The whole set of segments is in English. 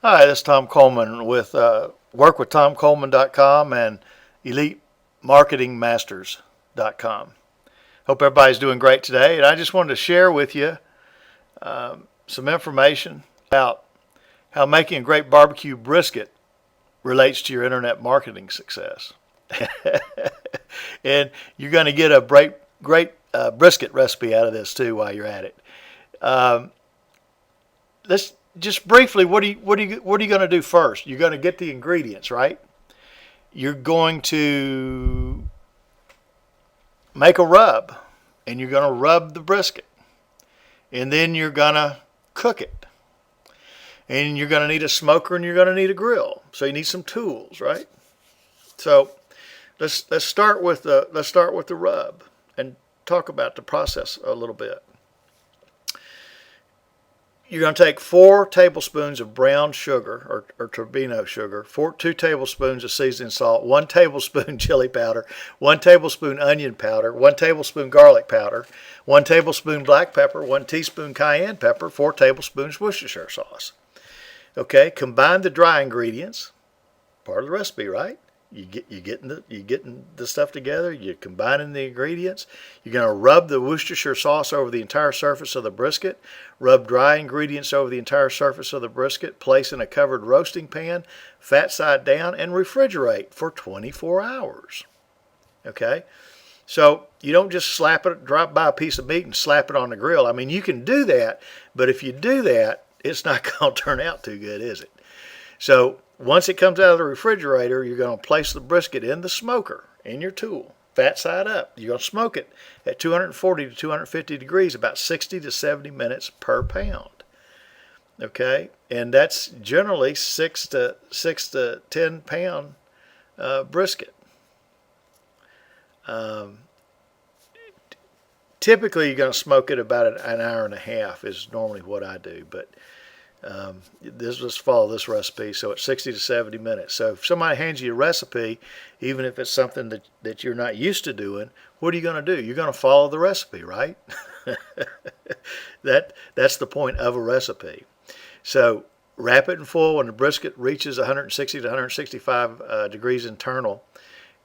Hi, this is Tom Coleman with workwithtomcoleman.com and elitemarketingmasters.com. Hope everybody's doing great today. And I just wanted to share with you some information about how making a great barbecue brisket relates to your internet marketing success. And you're going to get a great brisket recipe out of this too while you're at it. Um, let's just briefly, what are you going to do first? You're going to get the ingredients, right? You're going to make a rub, and you're going to rub the brisket, and then you're going to cook it, and you're going to need a smoker, and you're going to need a grill. So you need some tools, right? So let's start with the rub and talk about the process a little bit. You're going to take 4 tablespoons of brown sugar or turbino sugar, 2 tablespoons of seasoned salt, 1 tablespoon chili powder, 1 tablespoon onion powder, 1 tablespoon garlic powder, 1 tablespoon black pepper, 1 teaspoon cayenne pepper, 4 tablespoons Worcestershire sauce. Okay, combine the dry ingredients, part of the recipe, right? You're getting the stuff together. You're combining the ingredients. You're going to rub the Worcestershire sauce over the entire surface of the brisket. Rub dry ingredients over the entire surface of the brisket. Place in a covered roasting pan, fat side down, and refrigerate for 24 hours. Okay, so you don't just drop by a piece of meat and slap it on the grill. I mean, you can do that, but if you do that, it's not going to turn out too good, is it? So once it comes out of the refrigerator, you're going to place the brisket in the smoker, in your tool, fat side up. You're going to smoke it at 240 to 250 degrees, about 60 to 70 minutes per pound. Okay, and that's generally 6 to 10 pound brisket. Typically, you're going to smoke it about an hour and a half is normally what I do, but let's follow this recipe. So it's 60 to 70 minutes. So if somebody hands you a recipe, even if it's something that you're not used to doing, what are you going to do? You're going to follow the recipe, right? That's the point of a recipe. So wrap it in foil when the brisket reaches 160 to 165 degrees internal.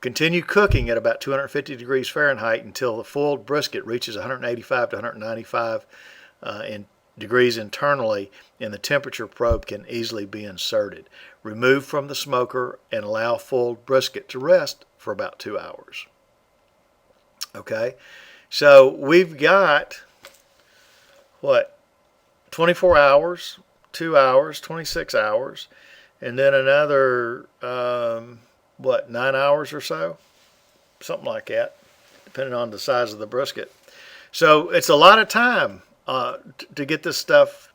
Continue cooking at about 250 degrees Fahrenheit until the foiled brisket reaches 185 to 195 degrees internally, and the temperature probe can easily be inserted. Remove from the smoker and allow foiled brisket to rest for about 2 hours. Okay, so we've got 24 hours, 2 hours, 26 hours, and then another 9 hours or so, something like that, depending on the size of the brisket. So it's a lot of time to get this stuff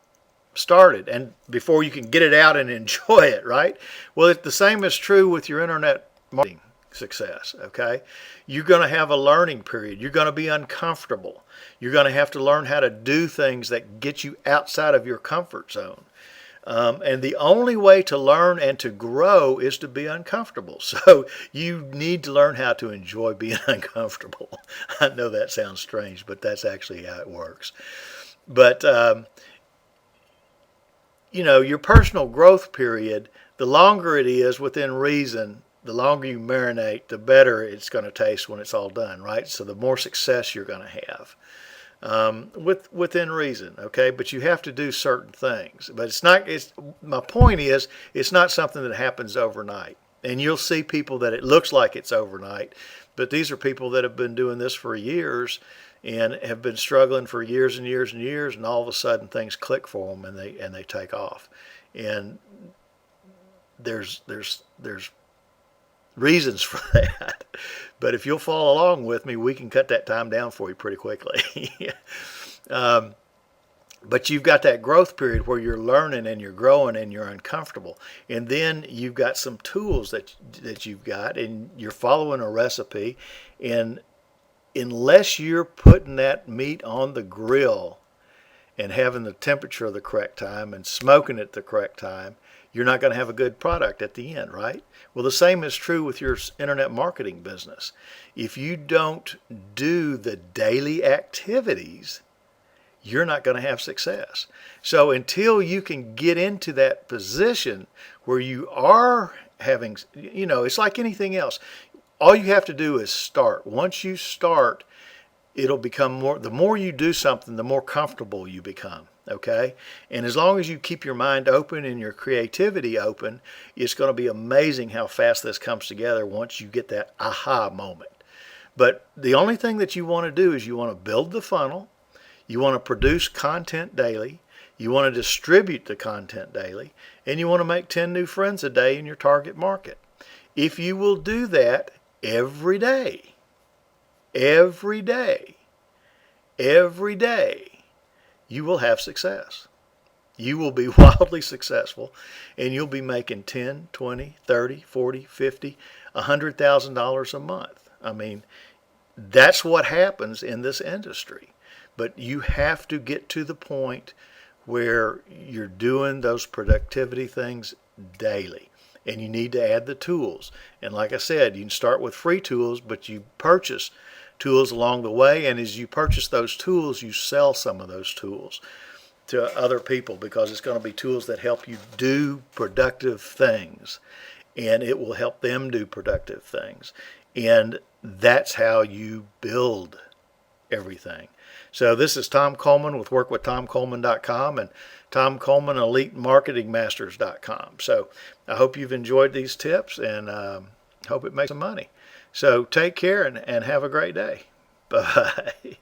started and before you can get it out and enjoy it, right? Well, the same is true with your internet marketing success, okay? You're going to have a learning period. You're going to be uncomfortable. You're going to have to learn how to do things that get you outside of your comfort zone. And the only way to learn and to grow is to be uncomfortable. So you need to learn how to enjoy being uncomfortable. I know that sounds strange, but that's actually how it works. But, your personal growth period, the longer it is within reason, the longer you marinate, the better it's going to taste when it's all done, right? So the more success you're going to have. Within reason, okay, but you have to do certain things. But my point is, it's not something that happens overnight. And you'll see people that it looks like it's overnight, but these are people that have been doing this for years and have been struggling for years and years and years, and all of a sudden things click for them and they take off. And there's reasons for that. But if you'll follow along with me, we can cut that time down for you pretty quickly. But you've got that growth period where you're learning and you're growing and you're uncomfortable. And then you've got some tools that you've got, and you're following a recipe. And unless you're putting that meat on the grill and having the temperature of the correct time and smoking it the correct time, you're not going to have a good product at the end, right? Well, the same is true with your internet marketing business. If you don't do the daily activities, you're not going to have success. So until you can get into that position where you are having, it's like anything else. All you have to do is start. Once you start, it'll become more, the more you do something, the more comfortable you become. Okay? And as long as you keep your mind open and your creativity open, it's going to be amazing how fast this comes together once you get that aha moment. But the only thing that you want to do is you want to build the funnel, you want to produce content daily, you want to distribute the content daily, and you want to make 10 new friends a day in your target market. If you will do that every day, every day, every day, you will have success. You will be wildly successful, and you'll be making 10, 20, 30, 40, 50, $100,000 a month. I mean, that's what happens in this industry. But you have to get to the point where you're doing those productivity things daily. And you need to add the tools. And like I said, you can start with free tools, but you purchase tools along the way. And as you purchase those tools, you sell some of those tools to other people, because it's going to be tools that help you do productive things. And it will help them do productive things. And that's how you build everything. So this is Tom Coleman with workwithtomcoleman.com and Tom Coleman EliteMarketingMasters.com. So I hope you've enjoyed these tips, and hope it makes some money. So take care and have a great day. Bye.